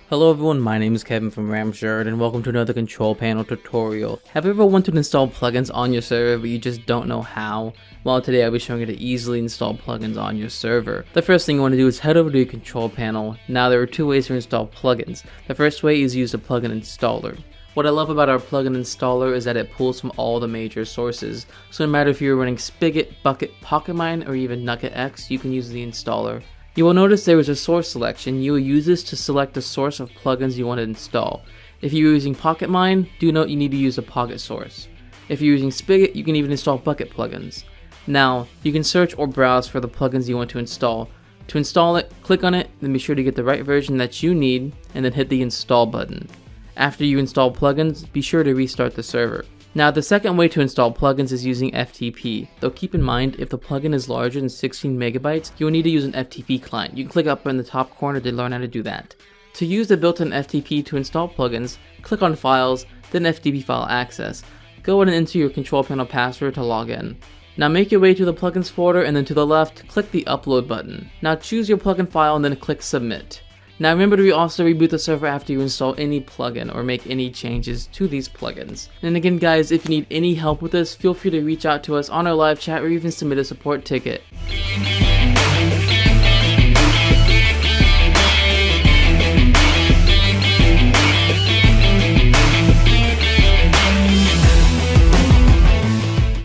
Hello everyone, my name is Kevin from RAMShard and welcome to another control panel tutorial. Have you ever wanted to install plugins on your server but you just don't know how? Well, today I'll be showing you to easily install plugins on your server. The first thing you want to do is head over to your control panel. Now there are two ways to install plugins. The first way is use the plugin installer. What I love about our plugin installer is that it pulls from all the major sources. So no matter if you're running Spigot, Bucket, PocketMine, or even NuggetX, you can use the installer. You will notice there is a source selection. You will use this to select the source of plugins you want to install. If you're using PocketMine, do note you need to use a Pocket source. If you're using Spigot, you can even install Bucket plugins. Now, you can search or browse for the plugins you want to install. To install it, click on it, then be sure to get the right version that you need, and then hit the install button. After you install plugins, be sure to restart the server. Now, the second way to install plugins is using FTP, though keep in mind if the plugin is larger than 16 megabytes, you will need to use an FTP client. You can click up in the top corner to learn how to do that. To use the built-in FTP to install plugins, click on Files, then FTP File Access. Go in and enter your control panel password to log in. Now make your way to the plugins folder and then to the left, click the upload button. Now choose your plugin file and then click submit. Now remember to also reboot the server after you install any plugin or make any changes to these plugins. And again guys, if you need any help with this, feel free to reach out to us on our live chat or even submit a support ticket.